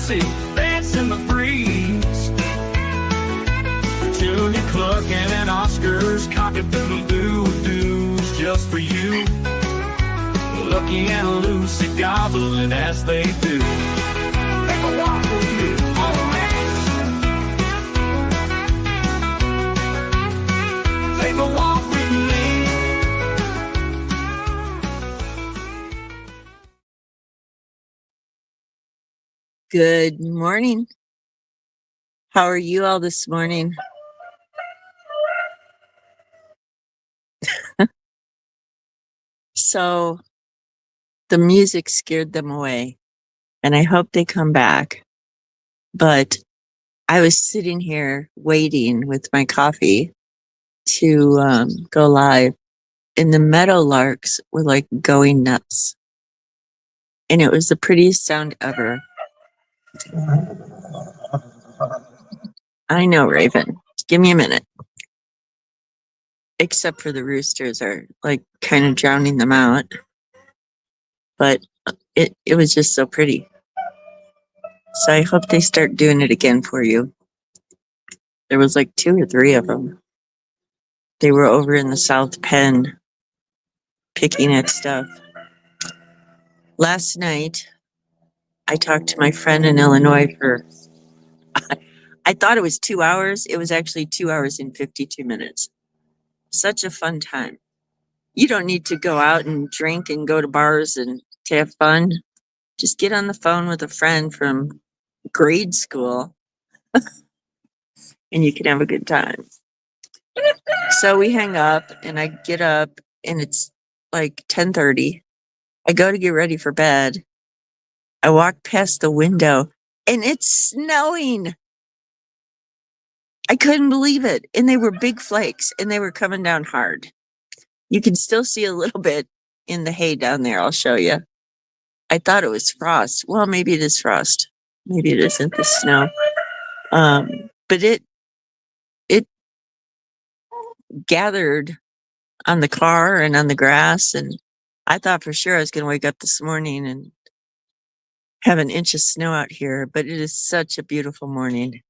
Lucy, dancing the breeze. Junior clucking and Oscar's cock-a-doodle-doo-doos just for you. Lucky and Lucy gobbling as they do. Take a walk with me on the ranch. Take a walk with me. Good morning. How are you all this morning? So the music scared them away, and I hope they come back. But I was sitting here waiting with my coffee to go live, and the meadowlarks were like going nuts. And it was the prettiest sound ever. I know, Raven. Give me a minute. Except for the roosters are like kind of drowning them out. But it was just so pretty. So I hope they start doing it again for you. There was like 2 or 3 of them. They were over in the South Pen picking at stuff. Last night, I talked to my friend in Illinois for, I thought it was 2 hours. It was actually 2 hours and 52 minutes. Such a fun time. You don't need to go out and drink and go to bars and to have fun. Just get on the phone with a friend from grade school and you can have a good time. So we hang up and I get up and it's like 10:30. I go to get ready for bed. I walk past the window and it's snowing. I couldn't believe it. And they were big flakes and they were coming down hard. You can still see a little bit in the hay down there. I'll show you. I thought it was frost. Well, maybe it is frost. Maybe it isn't the snow. But it gathered on the car and on the grass, and I thought for sure I was going to wake up this morning and have an inch of snow out here, but it is such a beautiful morning.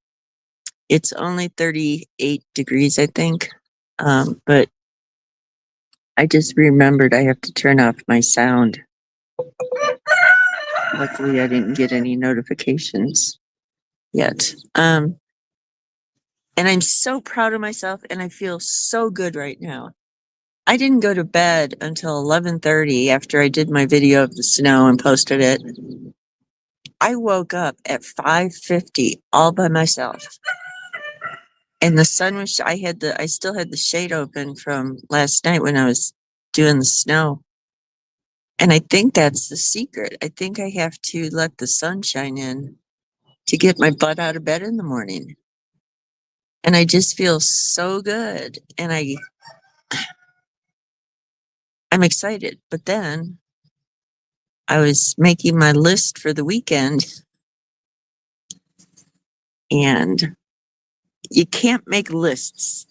It's only 38 degrees, I think, but I just remembered I have to turn off my sound. Luckily, I didn't get any notifications yet. And I'm so proud of myself, and I feel so good right now. I didn't go to bed until 11:30 after I did my video of the snow and posted it. I woke up at 5:50 all by myself. And the sun was, I still had the shade open from last night when I was doing the snow. And I think that's the secret. I think I have to let the sun shine in to get my butt out of bed in the morning. And I just feel so good. And I'm excited. But then I was making my list for the weekend, and you can't make lists.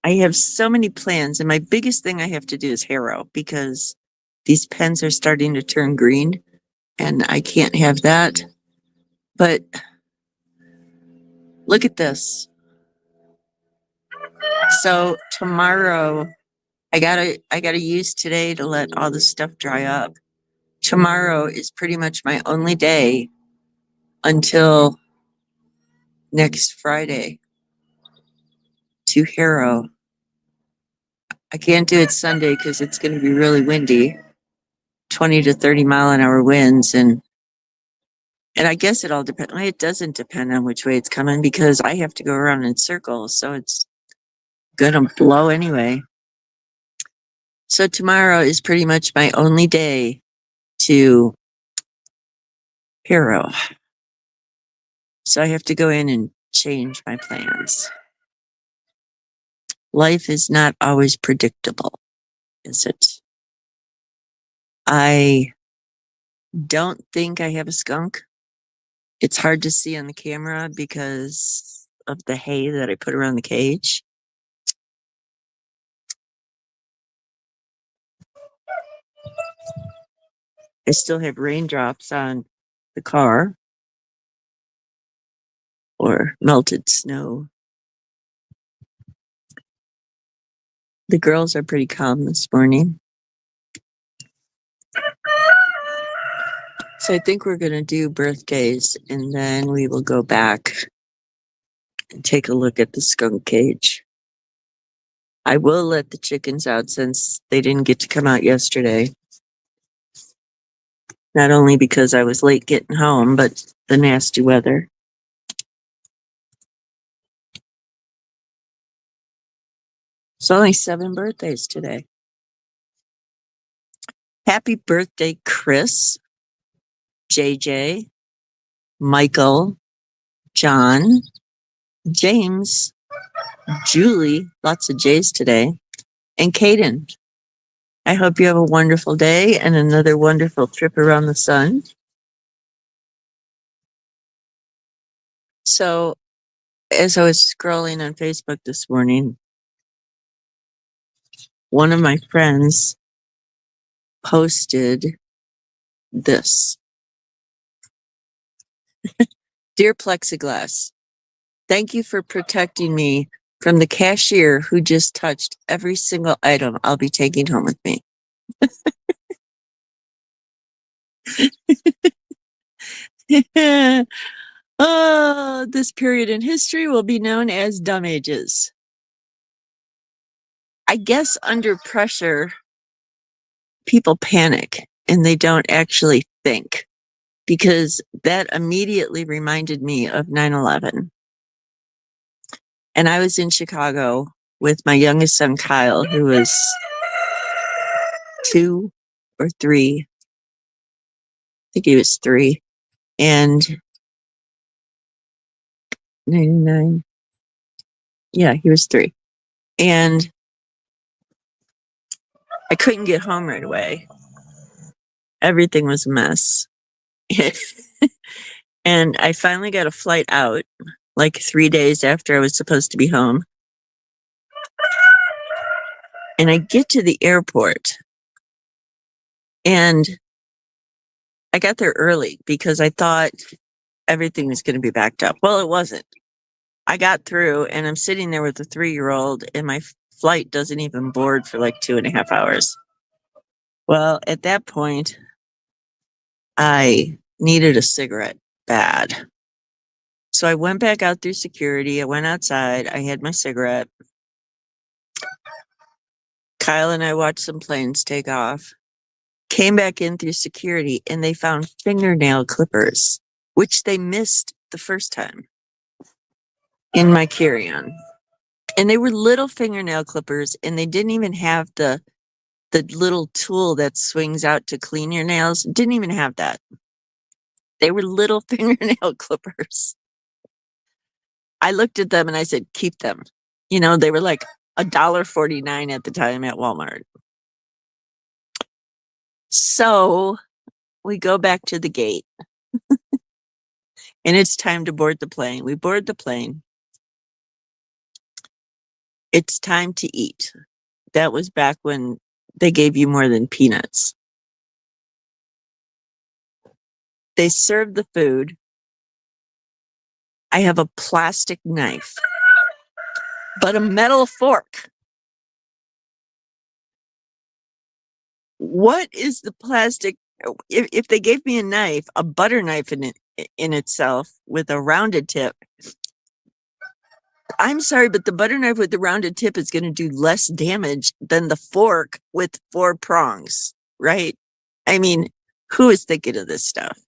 I have so many plans, and my biggest thing I have to do is harrow because these pens are starting to turn green, and I can't have that. But look at this. So tomorrow, I gotta use today to let all the stuff dry up. Tomorrow is pretty much my only day until next Friday to harrow. I can't do it Sunday because it's going to be really windy, 20 to 30 mile an hour winds, and I guess it all depends. It doesn't depend on which way it's coming because I have to go around in circles, so it's gonna blow anyway. So tomorrow is pretty much my only day to harrow. So I have to go in and change my plans. Life is not always predictable, is it? I don't think I have a skunk. It's hard to see on the camera because of the hay that I put around the cage. I still have raindrops on the car or melted snow. The girls are pretty calm this morning. So I think we're going to do birthdays and then we will go back and take a look at the skunk cage. I will let the chickens out since they didn't get to come out yesterday. Not only because I was late getting home, but the nasty weather. It's only 7 birthdays today. Happy birthday, Chris, JJ, Michael, John, James, Julie, lots of J's today, and Caden. I hope you have a wonderful day and another wonderful trip around the sun. So, as I was scrolling on Facebook this morning, one of my friends posted this. Dear Plexiglass, thank you for protecting me from the cashier who just touched every single item I'll be taking home with me. Oh, this period in history will be known as dumb ages. I guess under pressure, people panic and they don't actually think, because that immediately reminded me of 9/11. And I was in Chicago with my youngest son, Kyle, who was 2 or 3. I think he was 3. And 99. Yeah, he was 3. And I couldn't get home right away. Everything was a mess. And I finally got a flight out like 3 days after I was supposed to be home. And I get to the airport and I got there early because I thought everything was going to be backed up. Well, it wasn't. I got through and I'm sitting there with a 3-year-old and my flight doesn't even board for like 2.5 hours. Well, at that point, I needed a cigarette bad. So I went back out through security. I went outside. I had my cigarette. Kyle and I watched some planes take off. Came back in through security and they found fingernail clippers, which they missed the first time in my carry-on. And they were little fingernail clippers and they didn't even have the little tool that swings out to clean your nails. Didn't even have that. They were little fingernail clippers. I looked at them and I said, keep them. You know, they were like $1.49 at the time at Walmart. So we go back to the gate and it's time to board the plane. We board the plane. It's time to eat. That was back when they gave you more than peanuts. They served the food. I have a plastic knife, but a metal fork. What is the plastic? If they gave me a knife, a butter knife in itself with a rounded tip, I'm sorry, but the butter knife with the rounded tip is going to do less damage than the fork with 4 prongs, right? I mean, who is thinking of this stuff?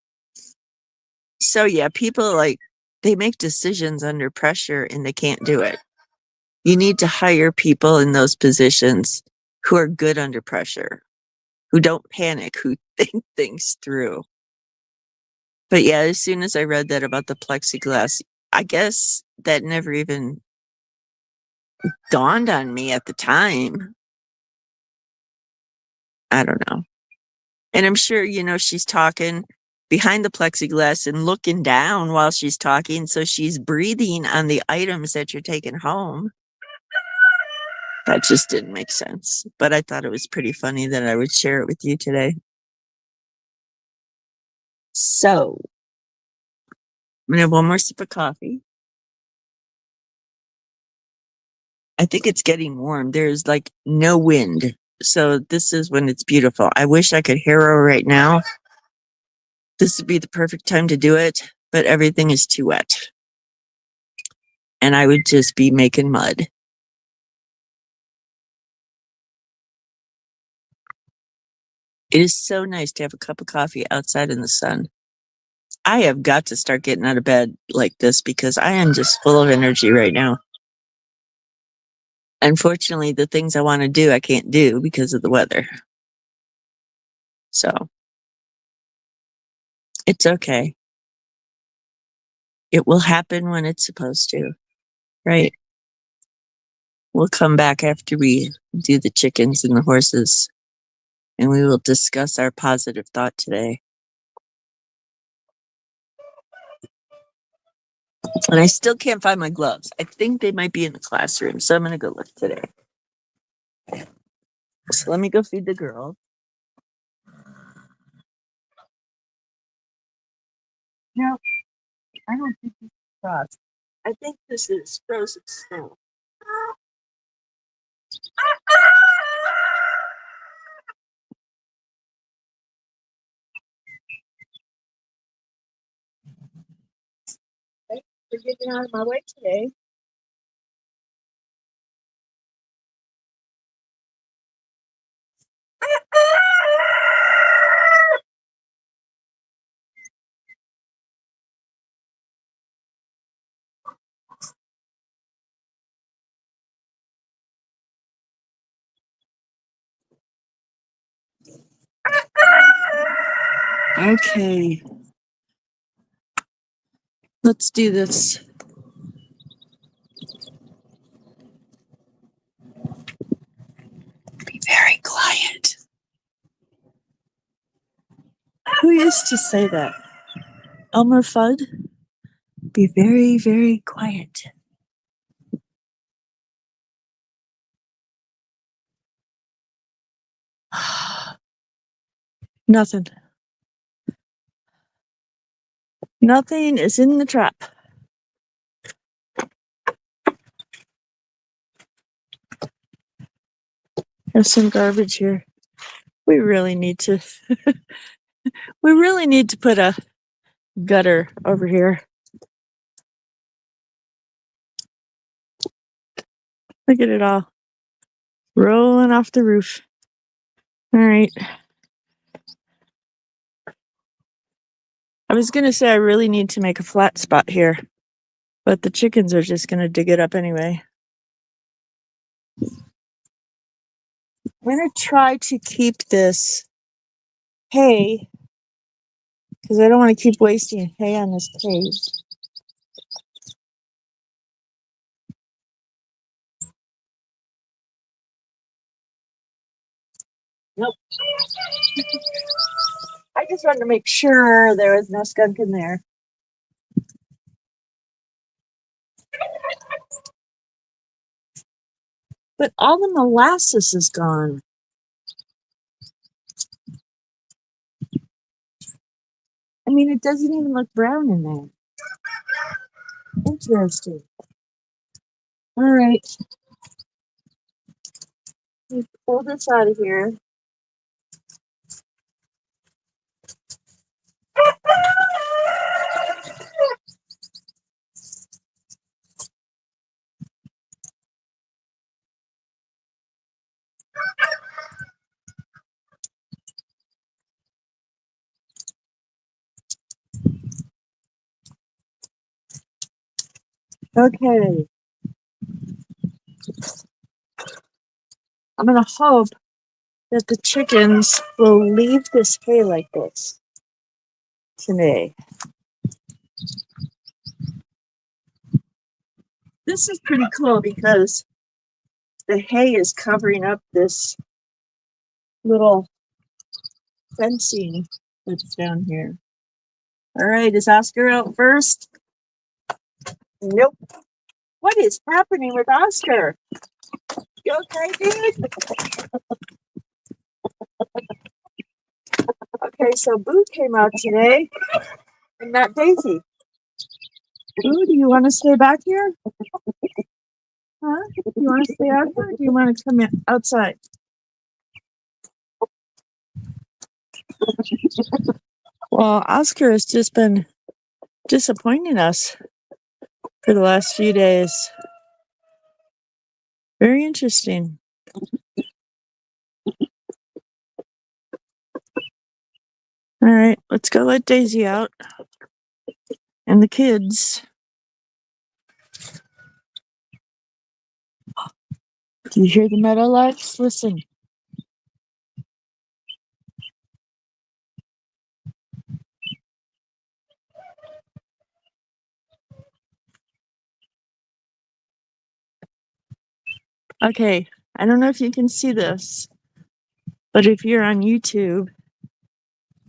So yeah, people they make decisions under pressure and they can't do it. You need to hire people in those positions who are good under pressure, who don't panic, who think things through. But yeah, as soon as I read that about the plexiglass, I guess that never even dawned on me at the time. I don't know. And I'm sure, she's talking behind the plexiglass and looking down while she's talking. So she's breathing on the items that you're taking home. That just didn't make sense. But I thought it was pretty funny that I would share it with you today. So gonna have one more sip of coffee. I think it's getting warm. There's like no wind. So this is when it's beautiful. I wish I could harrow right now. This would be the perfect time to do it, but everything is too wet. And I would just be making mud. It is so nice to have a cup of coffee outside in the sun. I have got to start getting out of bed like this because I am just full of energy right now. Unfortunately, the things I want to do, I can't do because of the weather. So it's okay. It will happen when it's supposed to, right? We'll come back after we do the chickens and the horses, and we will discuss our positive thought today. And I still can't find my gloves. I think they might be in the classroom, so I'm going to go look today. So let me go feed the girl. No, I don't think this is frost. I think this is frozen snow. Thanks for getting out of my way today. Okay. Let's do this. Be very quiet. Who used to say that? Elmer Fudd? Be very, very quiet. Nothing. Nothing is in the trap. There's some garbage here. We really need to put a gutter over here. Look at it all rolling off the roof. All right. I was going to say I really need to make a flat spot here, but the chickens are just going to dig it up anyway. I'm going to try to keep this hay because I don't want to keep wasting hay on this page. Nope. I just wanted to make sure there was no skunk in there. But all the molasses is gone. I mean, it doesn't even look brown in there. Interesting. All right. Let's pull this out of here. Okay. I'm going to hope that the chickens will leave this hay like this today. This is pretty cool because the hay is covering up this little fencing that's down here. All right, is Oscar out first? Nope. What is happening with Oscar? You okay, dude? Okay, so Boo came out today and not Daisy. Ooh, do you want to stay back here? Huh? Do you want to stay out here or do you want to come outside? Well, Oscar has just been disappointing us for the last few days. Very interesting. All right, let's go let Daisy out and the kids. Do you hear the meadowlarks? Listen. Okay, I don't know if you can see this, but if you're on YouTube,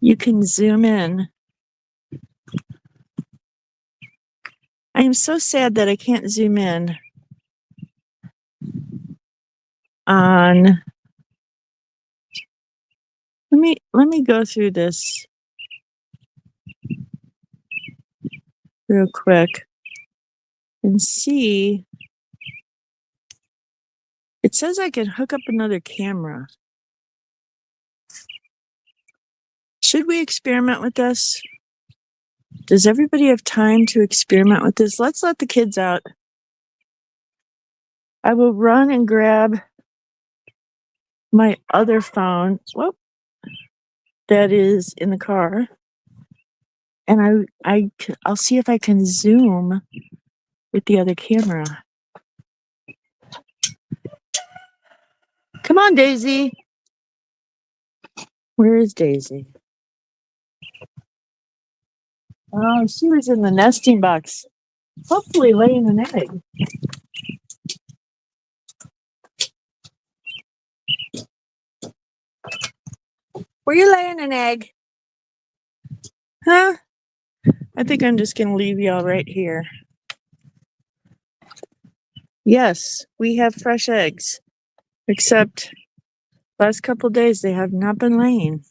you can zoom in. I am so sad that I can't zoom in on. Let me go through this real quick and see. It says I can hook up another camera. Should we experiment with this? Does everybody have time to experiment with this? Let's let the kids out. I will run and grab my other phone. Whoop, that is in the car. And I'll see if I can zoom with the other camera. Come on, Daisy. Where is Daisy? Oh, she was in the nesting box, hopefully laying an egg. Were you laying an egg? Huh? I think I'm just going to leave y'all right here. Yes, we have fresh eggs, except last couple days they have not been laying.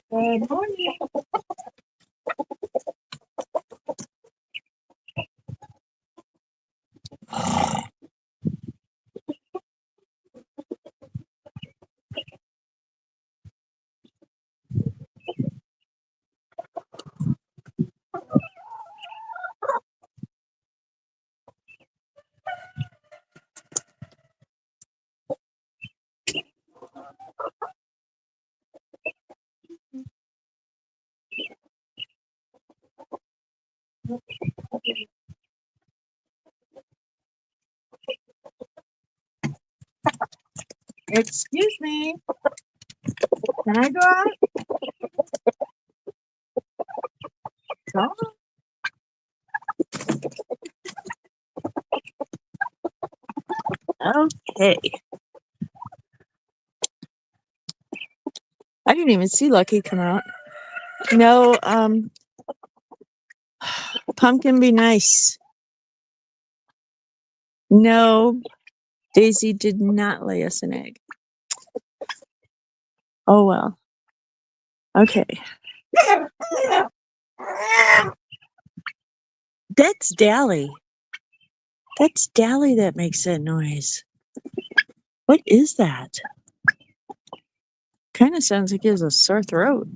Good morning. Excuse me. Can I go out? Go. Okay. I didn't even see Lucky come out. No, Pumpkin be nice. No, Daisy did not lay us an egg. Oh well. Okay. That's Dally. That's Dally that makes that noise. What is that? Kind of sounds like he has a sore throat.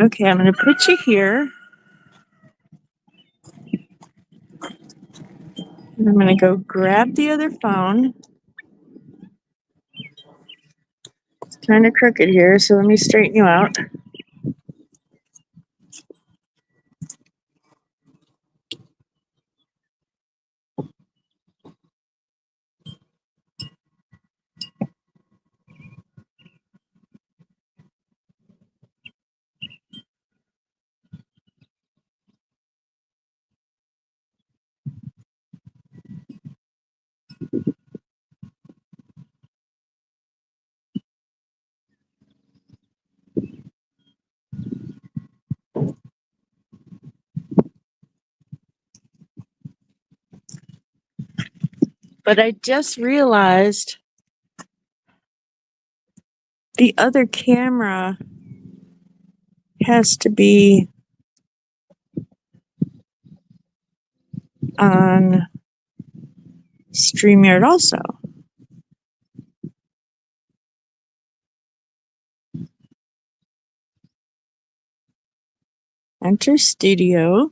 Okay, I'm going to put you here. And I'm going to go grab the other phone. It's kind of crooked here, so let me straighten you out. But I just realized the other camera has to be on StreamYard also. Enter studio.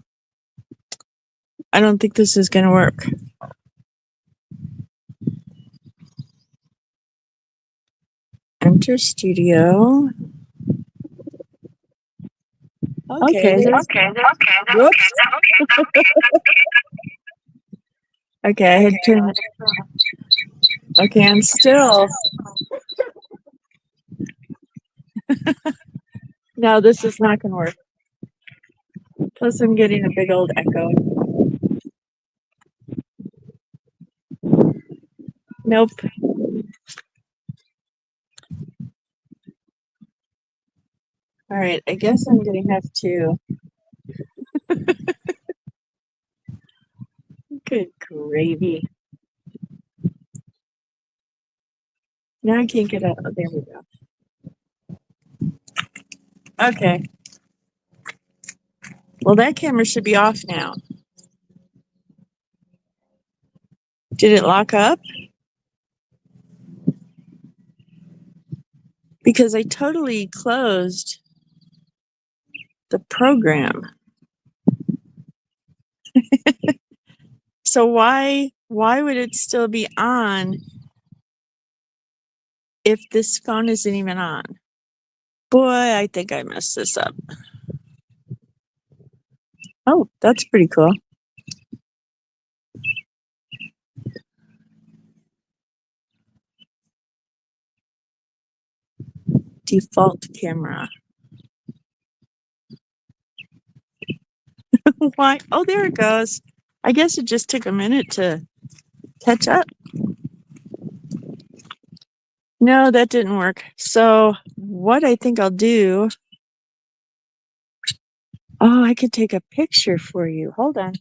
I don't think this is going to work. Enter studio. Okay. Whoops. Okay, I had turned. Okay, and still. No, this is not going to work. Plus, I'm getting a big old echo. Nope. All right, I guess I'm going to have to. Good gravy. Now I can't get out. Oh, there we go. Okay. Well, that camera should be off now. Did it lock up? Because I totally closed the program. So why would it still be on if this phone isn't even on? Boy, I think I messed this up. Oh, that's pretty cool. Default camera. Why? Oh, there it goes. I guess it just took a minute to catch up. No, that didn't work. So what I think I'll do. Oh, I could take a picture for you. Hold on.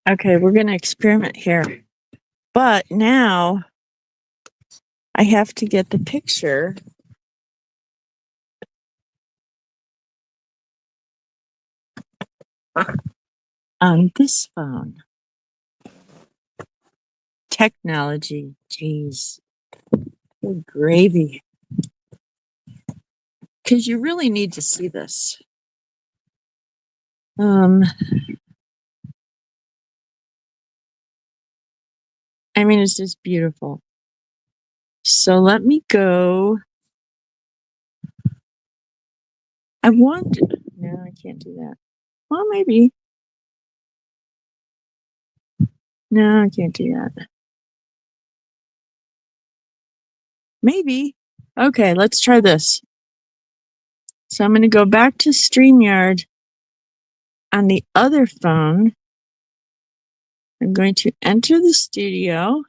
Okay, we're going to experiment here. But now I have to get the picture on this phone. Technology, geez. Good gravy. Because you really need to see this. I mean, it's just beautiful. So let me go. I want. No, I can't do that. Well, maybe. No, I can't do that. Maybe. Okay, let's try this. So I'm going to go back to StreamYard on the other phone. I'm going to enter the studio.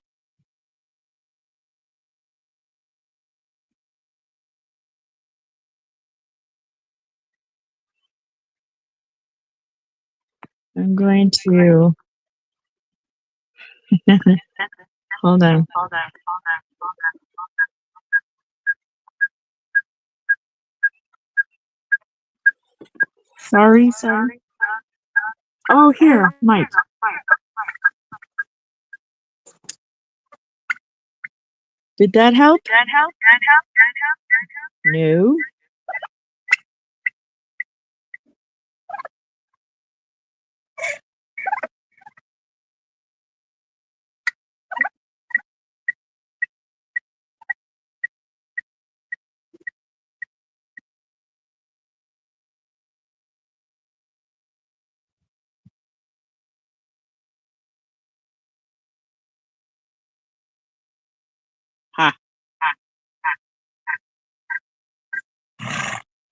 I'm going to. Hold on. Sorry. Oh, here, Mike. Did that help? No.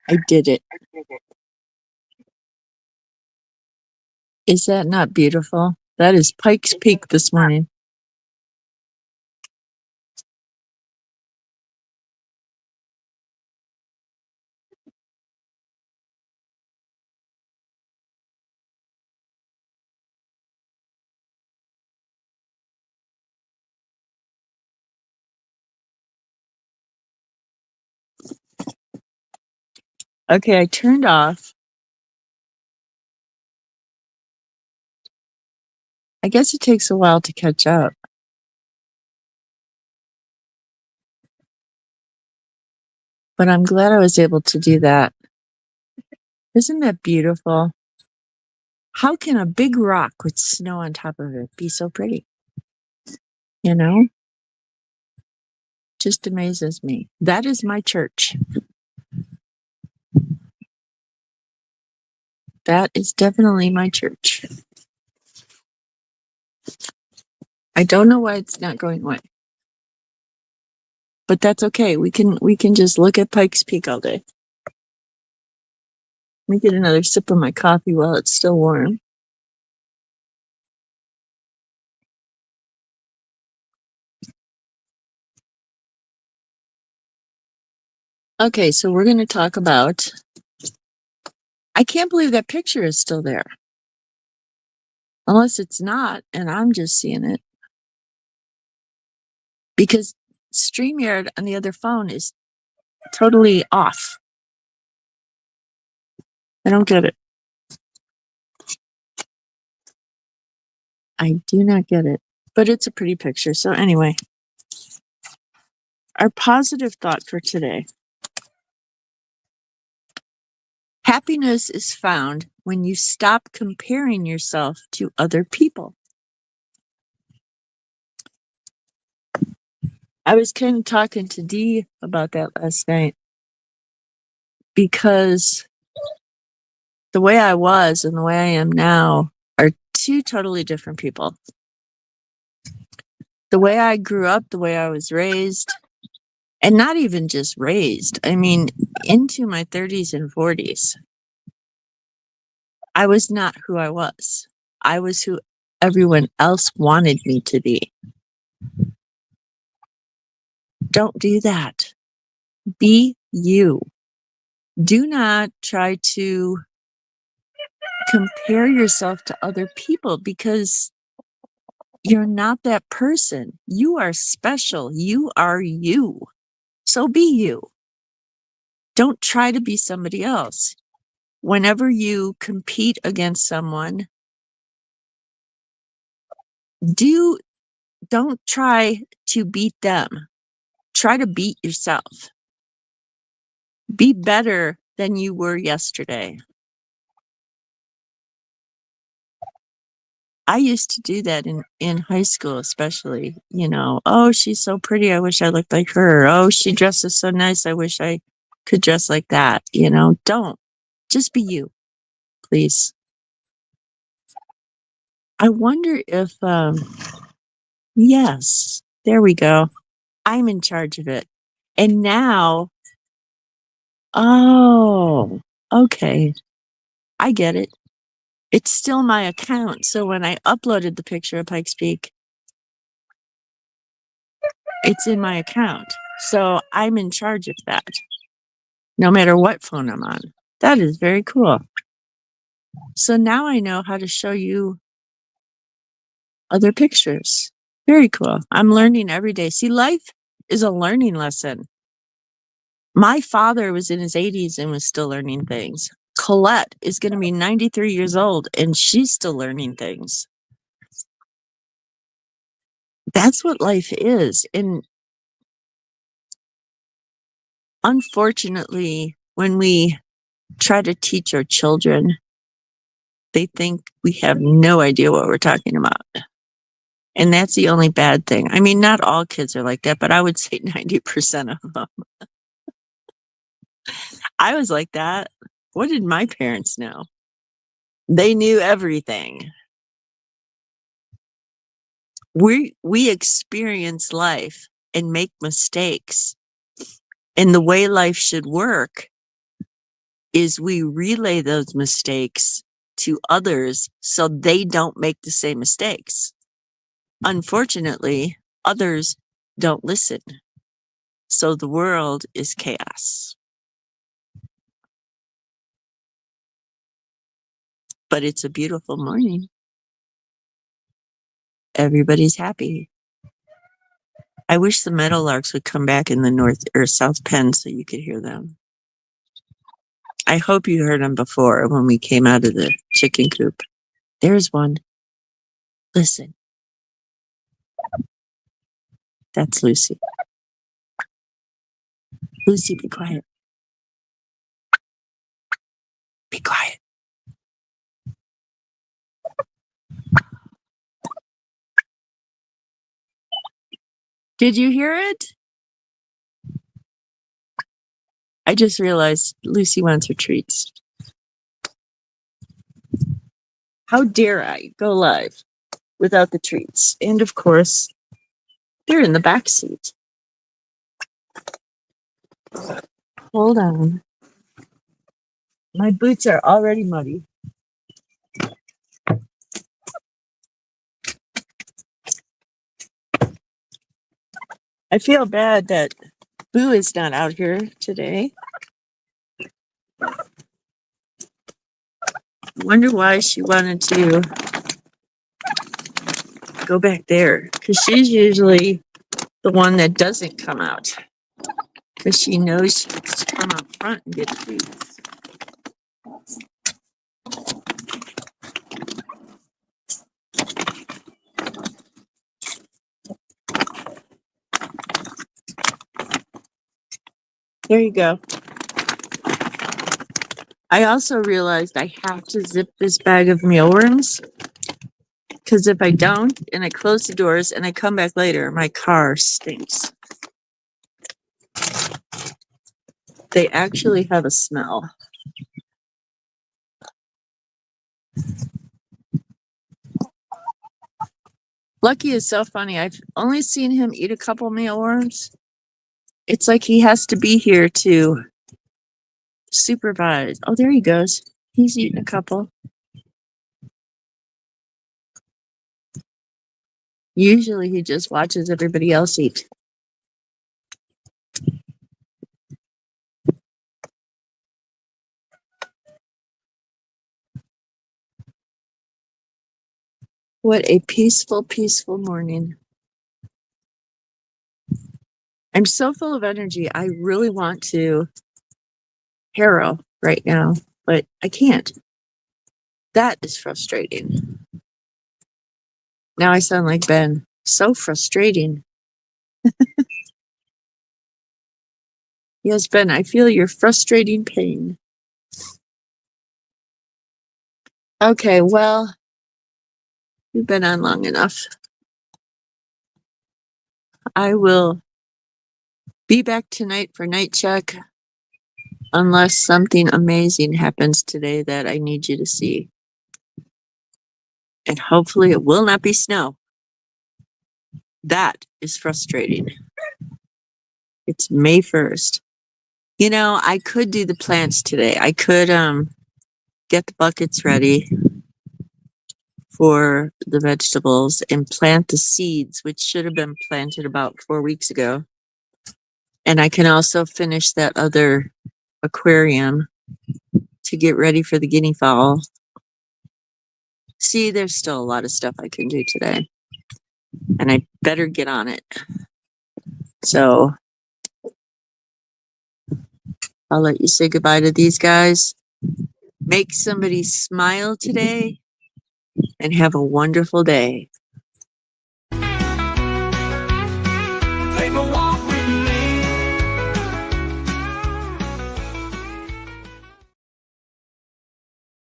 I did it. Is that not beautiful? That is Pikes Peak this morning. Okay, I turned off. I guess it takes a while to catch up. But I'm glad I was able to do that. Isn't that beautiful? How can a big rock with snow on top of it be so pretty? You know, just amazes me. That is my church. That is definitely my church. I don't know why it's not going away. But that's okay. We can just look at Pikes Peak all day. Let me get another sip of my coffee while it's still warm. Okay, so we're going to talk about. I can't believe that picture is still there. Unless it's not, and I'm just seeing it. Because StreamYard on the other phone is totally off. I don't get it. I do not get it. But it's a pretty picture. So, anyway, our positive thought for today: happiness is found when you stop comparing yourself to other people. I was kind of talking to Dee about that last night because the way I was and the way I am now are two totally different people. The way I grew up, the way I was raised, and not even just raised, I mean, into my 30s and 40s, I was not who I was. I was who everyone else wanted me to be. Don't do that. Be you. Do not try to compare yourself to other people because you're not that person. You are special. You are you. So be you. Don't try to be somebody else. Whenever you compete against someone, don't try to beat them. Try to beat yourself. Be better than you were yesterday. I used to do that in high school, especially, oh, she's so pretty. I wish I looked like her. Oh, she dresses so nice. I wish I could dress like that. Don't. Just be you, please. I wonder if, yes, there we go. I'm in charge of it. And now, oh, okay. I get it. It's still my account. So when I uploaded the picture of Pikes Peak, it's in my account. So I'm in charge of that, no matter what phone I'm on. That is very cool. So now I know how to show you other pictures. Very cool. I'm learning every day. See, life is a learning lesson. My father was in his 80s and was still learning things. Colette is going to be 93 years old and she's still learning things. That's what life is. And unfortunately, when we try to teach our children, they think we have no idea what we're talking about. And that's the only bad thing. I mean, not all kids are like that, but I would say 90% of them. I was like that. What did my parents know? They knew everything. We experience life and make mistakes. And the way life should work is we relay those mistakes to others so they don't make the same mistakes. Unfortunately, others don't listen. So the world is chaos. But it's a beautiful morning. Everybody's happy. I wish the meadowlarks would come back in the north or south pen so you could hear them. I hope you heard them before when we came out of the chicken coop. There's one. Listen. That's Lucy. Lucy, be quiet. Be quiet. Did you hear it? I just realized Lucy wants her treats. How dare I go live without the treats? And of course, they're in the back seat. Hold on. My boots are already muddy. I feel bad that Boo is not out here today. Wonder why she wanted to go back there, because she's usually the one that doesn't come out, because she knows she gets to come out front and get treats. There you go. I also realized I have to zip this bag of mealworms, because if I don't, and I close the doors and I come back later, my car stinks. They actually have a smell. Lucky is so funny. I've only seen him eat a couple mealworms. It's like he has to be here to supervise. Oh, there he goes. He's eating a couple. Usually he just watches everybody else eat. What a peaceful, peaceful morning. I'm so full of energy. I really want to harrow right now, but I can't. That is frustrating. Now I sound like Ben. So frustrating. Yes, Ben, I feel your frustrating pain. Okay, well, we've been on long enough. I will be back tonight for night check unless something amazing happens today that I need you to see. And hopefully it will not be snow. That is frustrating. It's May 1st. You know, I could do the plants today. I could get the buckets ready for the vegetables and plant the seeds, which should have been planted about 4 weeks ago. And I can also finish that other aquarium to get ready for the guinea fowl. See, there's still a lot of stuff I can do today. And I better get on it. So I'll let you say goodbye to these guys. Make somebody smile today and have a wonderful day.